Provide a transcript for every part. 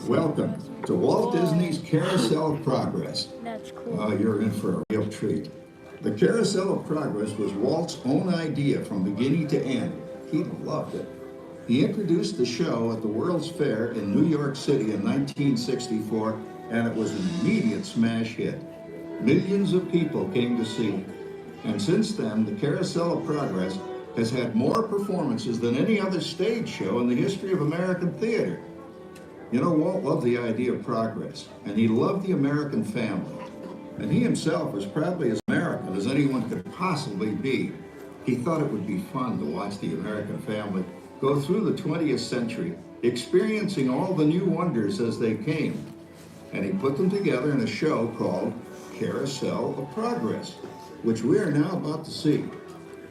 Welcome to Walt Disney's Carousel of Progress. That's cool. You're in for a real treat. The Carousel of Progress was Walt's own idea from beginning to end. He loved it. He introduced the show at the World's Fair in New York City in 1964, and it was an immediate smash hit. Millions of people came to see. And since then, the Carousel of Progress has had more performances than any other stage show in the history of American theater. You know, Walt loved the idea of progress, and he loved the American family. And he himself was probably as American as anyone could possibly be. He thought it would be fun to watch the American family go through the 20th century, experiencing all the new wonders as they came. And he put them together in a show called Carousel of Progress, which we are now about to see.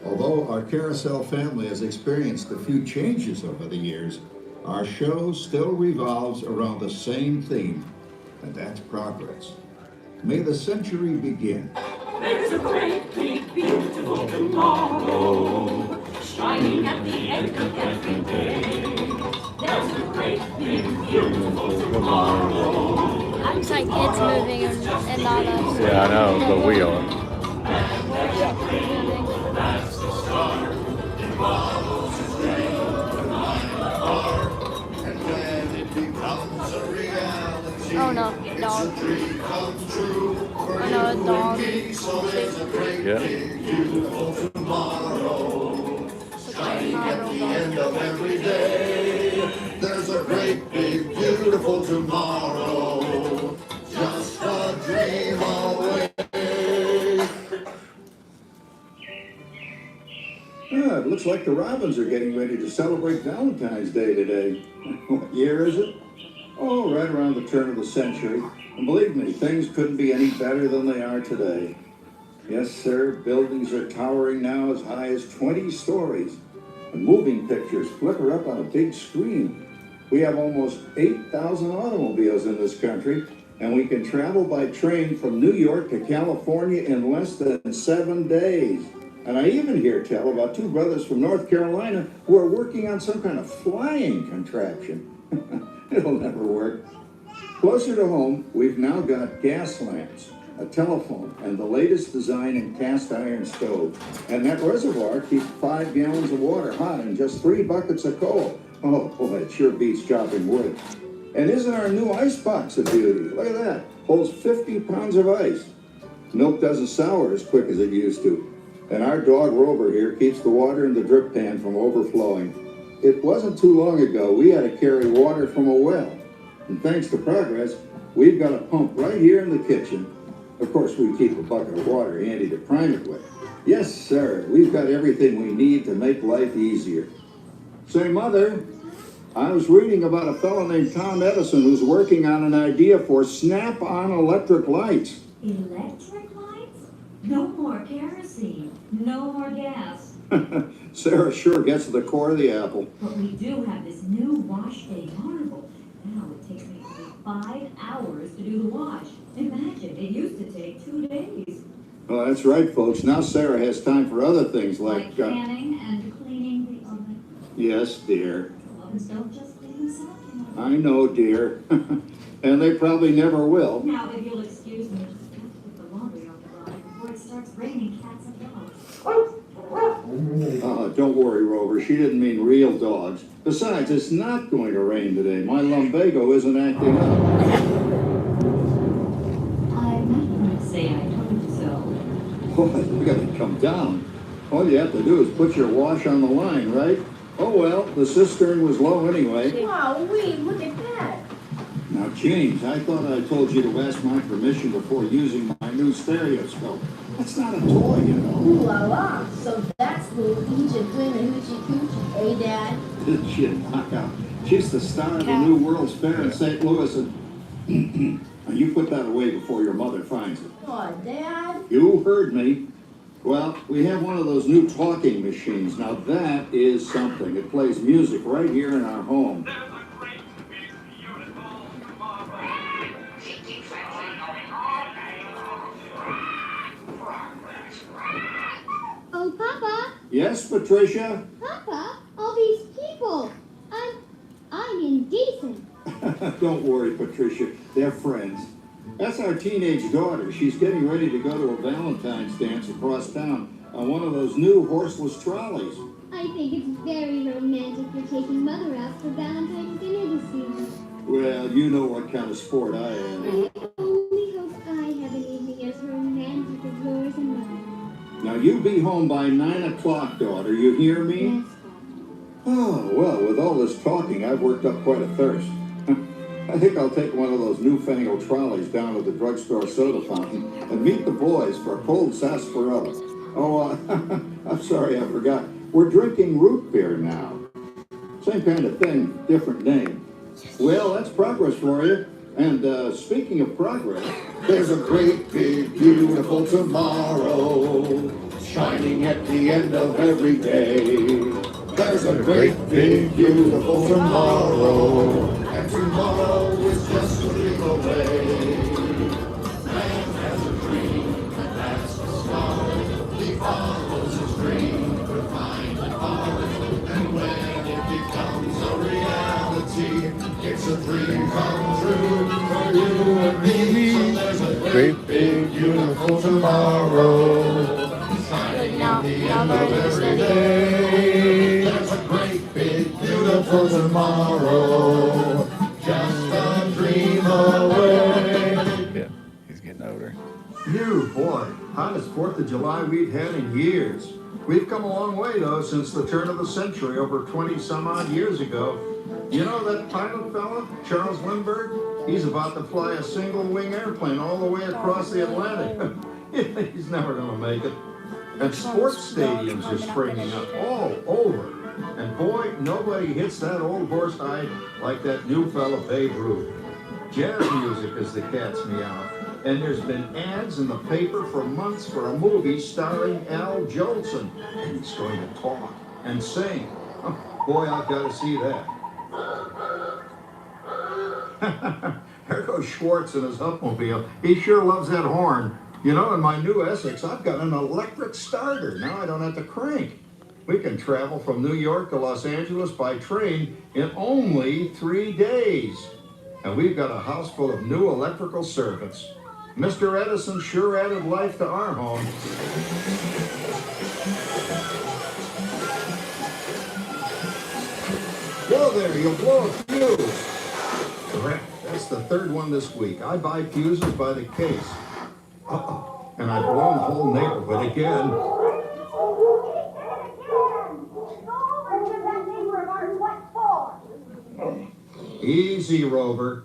Although our Carousel family has experienced a few changes over the years, our show still revolves around the same theme, and that's progress. May the century begin. There's a great, big, beautiful tomorrow, shining at the end of every day. There's a great, big, beautiful tomorrow. Looks like it's moving and not us. Yeah, I know, but we are. That's the start. It follows its way. And when it becomes a reality, Oh no, dog. it's a dream comes true. Oh no, a dog. So there's a great, Yeah. big, beautiful tomorrow, shining at the end of every day. There's a great, big, beautiful tomorrow, just a dream away. It looks like the Robins are getting ready to celebrate Valentine's Day today. What year is it? Oh, right around the turn of the century. And believe me, things couldn't be any better than they are today. Yes, sir, buildings are towering now as high as 20 stories. And moving pictures flicker up on a big screen. We have almost 8,000 automobiles in this country, and we can travel by train from New York to California in less than 7 days. And I even hear tell about two brothers from North Carolina who are working on some kind of flying contraption. It'll never work. Closer to home, we've now got gas lamps, a telephone, and the latest design in cast iron stove. And that reservoir keeps 5 gallons of water hot and just 3 buckets of coal. Oh boy, it sure beats chopping wood. And isn't our new ice box a beauty? Look at that. Holds 50 pounds of ice. Milk doesn't sour as quick as it used to. And our dog Rover here keeps the water in the drip pan from overflowing. It wasn't too long ago we had to carry water from a well. And thanks to progress, we've got a pump right here in the kitchen. Of course, we keep a bucket of water handy to prime it with. Yes, sir, we've got everything we need to make life easier. Say, Mother, I was reading about a fellow named Tom Edison who's working on an idea for snap-on electric lights. Electric lights? No more kerosene, no more gas. Sarah sure gets to the core of the apple. But we do have this new wash day marvel. Now it takes me only 5 hours to do the wash. Imagine, it used to take 2 days. Well, that's right, folks. Now Sarah has time for other things Like canning and cleaning the oven. Yes, dear. Ovens don't just clean themselves, you know. I know, dear. And they probably never will. Now, if you'll excuse me, just have to put the laundry on the line before it starts raining cats and dogs. Don't worry, Rover. She didn't mean real dogs. Besides, it's not going to rain today. My lumbago isn't acting up. I'm not going to say I told you so. Boy, we gotta come down. All you have to do is put your wash on the line, right? Oh well, the cistern was low anyway. Wow, wait, look at that. Now, James, I thought I told you to ask my permission before using my new stereoscope. That's not a toy, you know. Ooh la la. So that's little Egypt doing the hoochie coochie, hey Dad? Did she knock out? She's the star of the new World's Fair in St. Louis, and you put that away before your mother finds it. Oh, Dad? You heard me. Well, we have one of those new talking machines. Now that is something. It plays music right here in our home. There's a great, big, beautiful tomorrow. Oh, Papa, Yes, Patricia? Papa, all these people. I'm indecent. Don't worry, Patricia. They're friends. That's our teenage daughter. She's getting ready to go to a Valentine's dance across town on one of those new horseless trolleys. I think it's very romantic for taking Mother out for Valentine's dinner this evening. Well, you know what kind of sport I am. I only hope I have an evening as romantic as yours and mine. Now, you be home by 9 o'clock, daughter. You hear me? Yes, Oh, well, with all this talking, I've worked up quite a thirst. I think I'll take one of those newfangled trolleys down to the drugstore soda fountain and meet the boys for a cold sarsaparilla. Oh, I'm sorry, I forgot. We're drinking root beer now. Same kind of thing, different name. Well, that's progress for you. And speaking of progress, There's a great big beautiful tomorrow shining at the end of every day. There's a great big beautiful tomorrow, and tomorrow is just a dream away. Man has a dream that lasts a star. He follows his dream to find and follow. And when it becomes a reality, it's a dream come true for you and me. So there's a great big beautiful tomorrow. Like now I've already studied. There's a great big beautiful tomorrow, just a dream away. Yeah, he's getting older. you, boy, hottest 4th of July we've had in years. We've come a long way, though, since the turn of the century, over 20-some-odd years ago. You know that pilot fella, Charles Lindbergh? He's about to fly a single-wing airplane all the way across the Atlantic. He's never going to make it. And sports stadiums are springing up all over. And boy, nobody hits that old horse hide like that new fella Babe Ruth. Jazz music is the cat's meow. And there's been ads in the paper for months for a movie starring Al Jolson. And he's going to talk and sing. Boy, I've got to see that. There goes Schwartz in his Upmobile. He sure loves that horn. You know, in my new Essex, I've got an electric starter. Now I don't have to crank. We can travel from New York to Los Angeles by train in only 3 days. And we've got a house full of new electrical servants. Mr. Edison sure added life to our home. Whoa there, you'll blow a fuse. Correct. That's the 3rd one this week. I buy fuses by the case. Uh-oh. And I've blown the whole neighborhood again. Easy, Rover.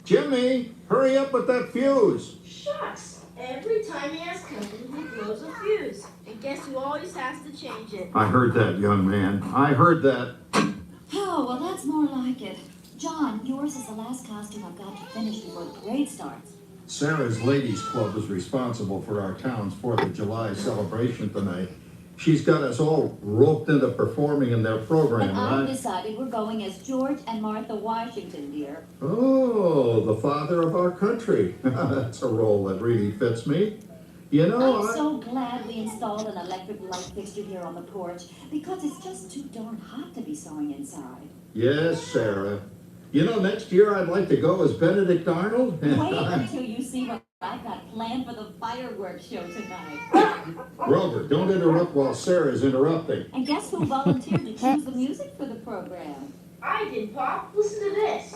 Jimmy, hurry up with that fuse. Shucks! Every time he has company, he blows a fuse. And guess who always has to change it? I heard that, young man. I heard that. Oh, well, that's more like it. John, yours is the last costume I've got to finish before the parade starts. Sarah's Ladies Club is responsible for our town's 4th of July celebration tonight. She's got us all roped into performing in their program, And I've right? decided we're going as George and Martha Washington, dear. Oh, the father of our country. That's a role that really fits me. You know, I'm so glad we installed an electric light fixture here on the porch because it's just too darn hot to be sewing inside. Yes, Sarah. You know, next year I'd like to go as Benedict Arnold. Wait until you see what I've got planned for the fireworks show tonight. Rover, don't interrupt while Sarah's interrupting. And guess who volunteered to choose the music for the program? I did, Pop. Listen to this.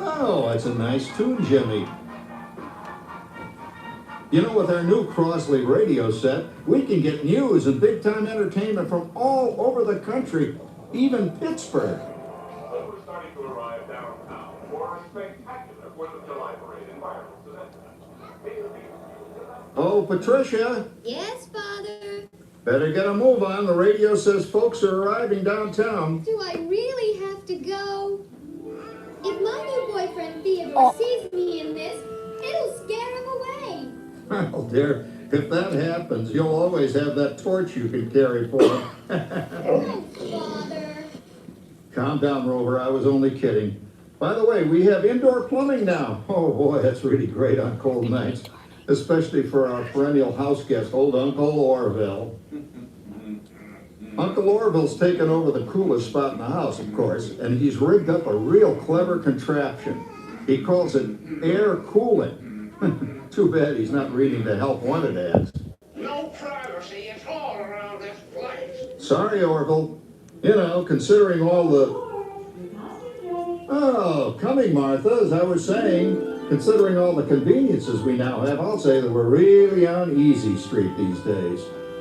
Oh, that's a nice tune, Jimmy. You know, with our new Crosley radio set, we can get news and big-time entertainment from all over the country, even Pittsburgh. We're starting to arrive downtown for a spectacular 4th of July parade in Ireland today. Oh, Patricia, Yes, Father. better get a move on. The radio says folks are arriving downtown. Do I really have to go? If my new boyfriend Theodore sees me in this, it'll scare him away. Well, dear, if that happens, you'll always have that torch you can carry for him. Oh, Father. Calm down, Rover. I was only kidding. By the way, we have indoor plumbing now. Oh, boy, that's really great on cold nights, especially for our perennial house guest, old Uncle Orville. Uncle Orville's taken over the coolest spot in the house, of course, and he's rigged up a real clever contraption. He calls it air cooling. Too bad he's not reading the help wanted ads. No privacy at all around this place. Sorry, Orville. You know, considering all the... Oh, coming, Martha, as I was saying, considering all the conveniences we now have, I'll say that we're really on easy street these days.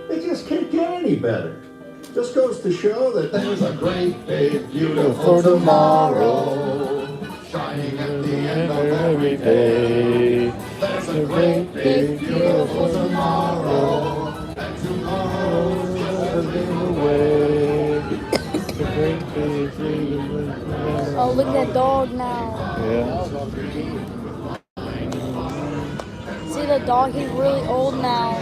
They just can't get any better. Just goes to show that there's a great, big, beautiful tomorrow Shining at the end of every day. There's a great, big, beautiful tomorrow. And tomorrow's just a little away. The great big freedom. Oh, look at that dog now. Yeah. See the dog? He's really old now.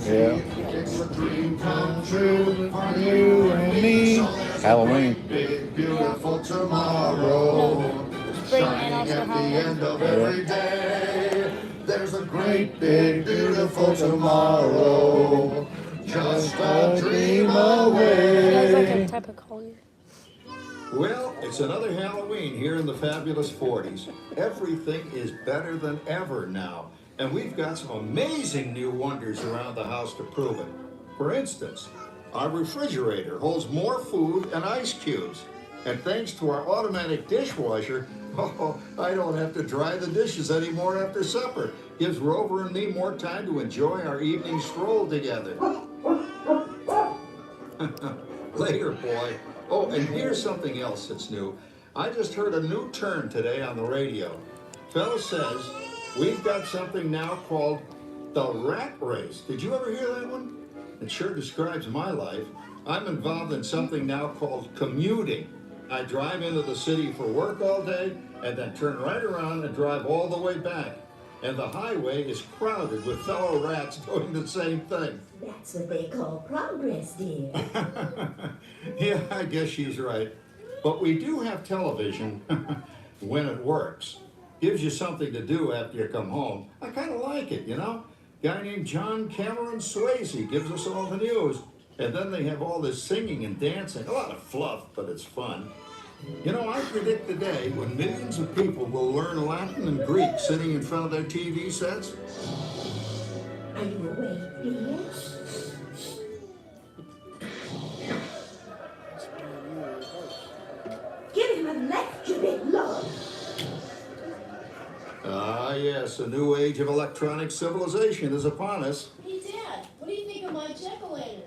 Yeah. It's a dream come true for You and me. Halloween. big, beautiful tomorrow. Spring and Shining also at the Halloween. end of every day. There's a great, big, beautiful tomorrow. Just a dream He has like away. a type of color. Well, it's another Halloween here in the fabulous 40s. Everything is better than ever now. And we've got some amazing new wonders around the house to prove it. For instance, our refrigerator holds more food and ice cubes. And thanks to our automatic dishwasher, I don't have to dry the dishes anymore after supper. Gives Rover and me more time to enjoy our evening stroll together. Later, boy. Oh, and here's something else that's new. I just heard a new term today on the radio. Fella says we've got something now called the rat race. Did you ever hear that one? It sure describes my life. I'm involved in something now called commuting. I drive into the city for work all day and then turn right around and drive all the way back. And the highway is crowded with fellow rats doing the same thing. That's what they call progress, dear. Yeah, I guess she's right. But we do have television when it works. Gives you something to do after you come home. I kind of like it, you know? Guy named John Cameron Swayze gives us all the news. And then they have all this singing and dancing. A lot of fluff, but it's fun. You know, I predict the day when millions of people will learn Latin and Greek sitting in front of their TV sets. Are you awake, dear? Give him a left, you big lord. Ah, yes, a new age of electronic civilization is upon us. Hey, Dad, what do you think of my jack-o'-lantern?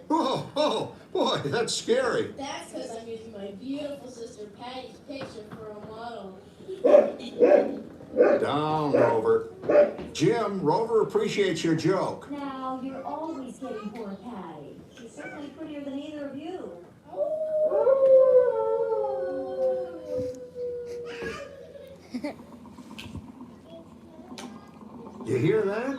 Oh, boy, that's scary. That's because I'm using my beautiful sister Patty's picture for a model. Down, Rover. Jim, Rover appreciates your joke. Now, you're always getting poor Patty. She's certainly prettier than either of you. You hear that?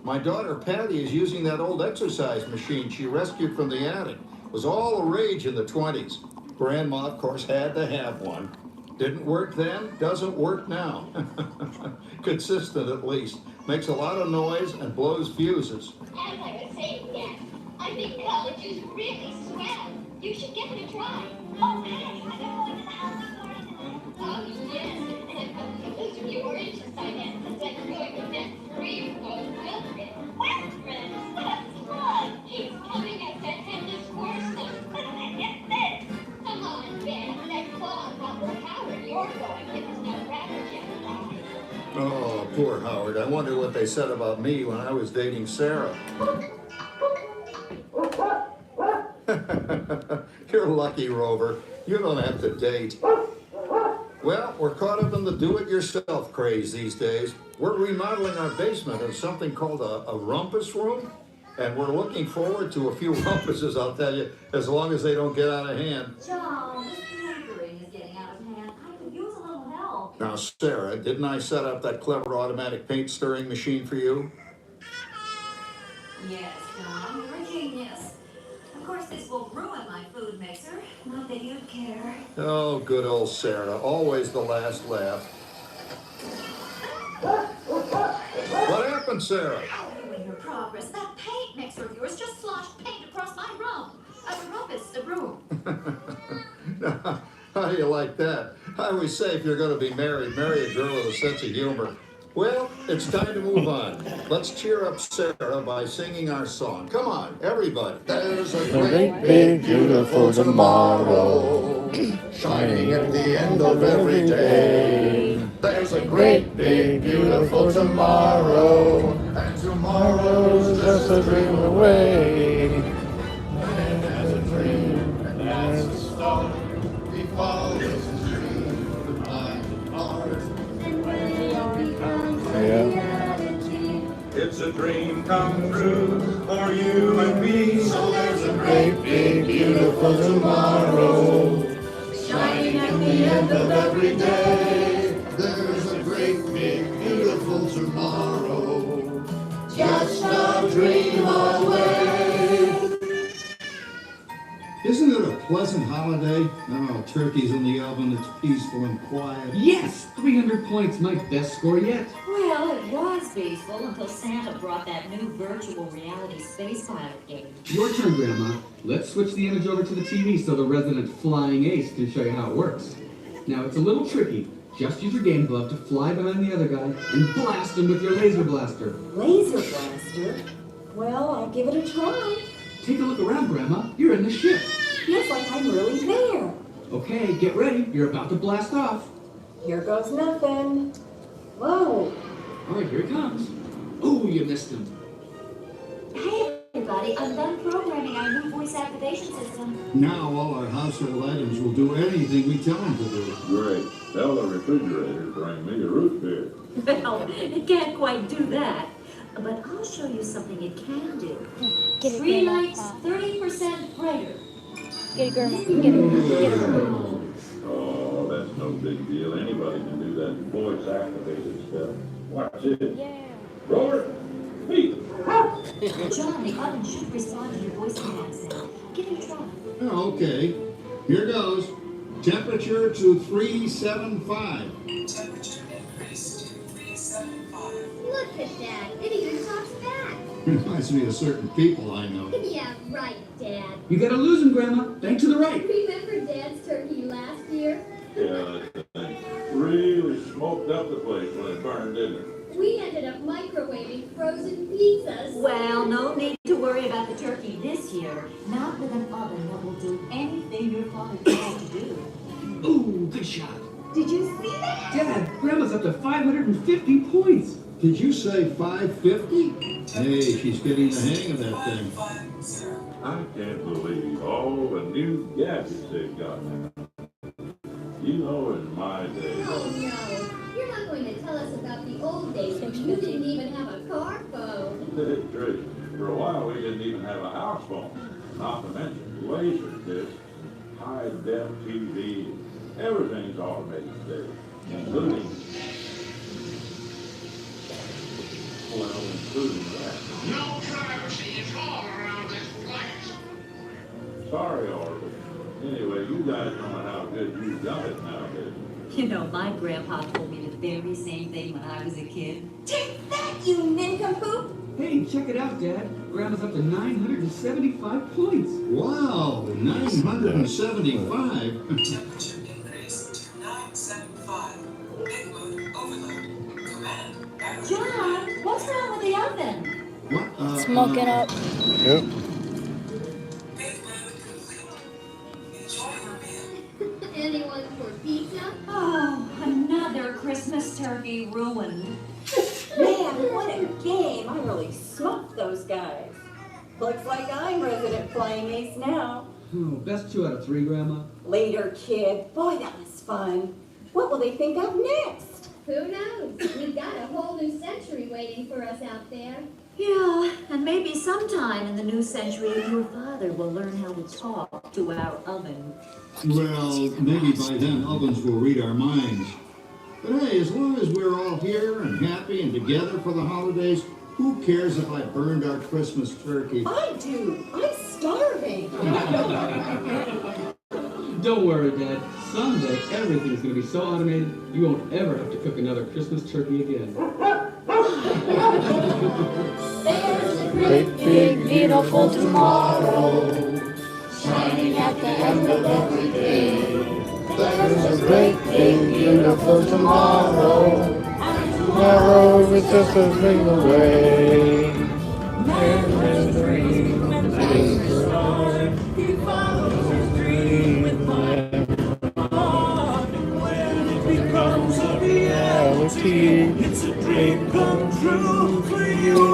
My daughter Patty is using that old exercise machine she rescued from the attic. It was all the rage in the 20s. Grandma, of course, had to have one. Didn't work then, doesn't work now. Consistent at least. Makes a lot of noise and blows fuses. As I was saying, Dad, I think college is really swell. You should give it a try. Oh, Patty, I don't want to house Oh, yes. Those are your interests, I guess. It's like going to that free Wilfred. Wilfred? That's right. He's coming at that endless course now. Get this. Come on, Ben. That claw Uncle Howard, you're going with us now, CarverJr. Oh, poor Howard. I wonder what they said about me when I was dating Sarah. You're lucky, Rover. You don't have to date. Well, we're caught up in the do-it-yourself craze these days. We're remodeling our basement in something called a rumpus room, and we're looking forward to a few rumpuses, I'll tell you, as long as they don't get out of hand. John, this pampering is getting out of hand. I could use a little help. Now, Sarah, didn't I set up that clever automatic paint stirring machine for you? Yes, John, you're a genius. Of course, this will ruin my food mixer. Not that you'd care. Oh, good old Sarah. Always the last laugh. What happened, Sarah? Doing your progress. That paint mixer of yours just sloshed paint across my room. A rumpus Now, how do you like that? I always say if you're going to be married, marry a girl with a sense of humor. Well, it's time to move on. Let's cheer up Sarah by singing our song. Come on, everybody. There's a Great big beautiful tomorrow, shining at the end of every day. There's a great big beautiful tomorrow, and tomorrow's just a dream away. as a dream, and as a star, he follows his dream behind the heart. Yeah. It's a dream come true for you and me. So there's a great big beautiful tomorrow, shining at the end of every day. There's a great big beautiful tomorrow, just a dream away. Isn't it a pleasant holiday? Oh, turkey's in the oven, it's peaceful and quiet. Yes! 300 points, my best score yet. Well, it was peaceful until Santa brought that new virtual reality space pilot game. Your turn, Grandma. Let's switch the image over to the TV so the resident flying ace can show you how it works. Now, it's a little tricky. Just use your game glove to fly behind the other guy and blast him with your laser blaster. Laser blaster? Well, I'll give it a try. Take a look around, Grandma. You're in the ship. Feels like I'm really there. Okay, get ready. You're about to blast off. Here goes nothing. Whoa. All right, here it comes. Oh, you missed him. Hey, everybody, I'm done programming our new voice activation system. Now all our household items will do anything we tell them to do. Great. Tell the refrigerator to bring me a root beer. Well, it can't quite do that. But I'll show you something it can do. Get it, Tree Grandma. lights 30% brighter. Get it, Grandma. Get it. Get it. Oh, that's no big deal. Anybody can do that voice activated stuff. Watch it. Yeah. Roller, Pete. John, the oven should respond to your voice commands now. Give it a try. Oh, okay. Here goes. Temperature to 375. Look at that. It even talks back. Reminds me of certain people I know. Yeah, right, Dad. You gotta lose him, Grandma. Bank to the right. Remember Dad's turkey last year? Yeah, that thing really smoked up the place when it burned, didn't it? We ended up microwaving frozen pizzas. Well, no need to worry about the turkey this year. Not with an oven that will do anything your father tried to do. Ooh, good shot. Did you see that? Dad, Grandma's up to 550 points. Did you say 550? Hey, she's getting the hang of that thing. I can't believe all the new gadgets they've got now. You know, in my day. Oh no, you're not going to tell us about the old days when you didn't even have a car phone. Trish, for a while we didn't even have a house phone. Not to mention laser discs, high-def TV. Everything's automated today, including that. No privacy at all around this place. Sorry, Orville. Anyway, you guys know how good you've got it nowadays. You know, my grandpa told me the very same thing when I was a kid. Take that, you nincompoop! Hey, check it out, Dad. Grandma's up to 975 points. Wow, 975. John, what's wrong with the oven? What? Smoking up. Yep. Anyone for pizza? Oh, another Christmas turkey ruined. Man, what a game. I really smoked those guys. Looks like I'm resident flying ace now. Oh, best 2 out of 3, Grandma. Later, kid. Boy, that was fun. What will they think of next? Who knows? We've got a whole new century waiting for us out there. Yeah, and maybe sometime in the new century, your father will learn how to talk to our oven. Well, maybe by then ovens will read our minds. But hey, as long as we're all here and happy and together for the holidays, who cares if I burned our Christmas turkey? I do. I'm starving. Don't worry, Dad. Someday, everything's going to be so automated, you won't ever have to cook another Christmas turkey again. Great big beautiful tomorrow, shining at the end of every day. There's There's a great, big, beautiful tomorrow. Tomorrow is just a dream away. And dream and dreams he follows his dream with my heart. And when it becomes a reality, it's a dream come true for you.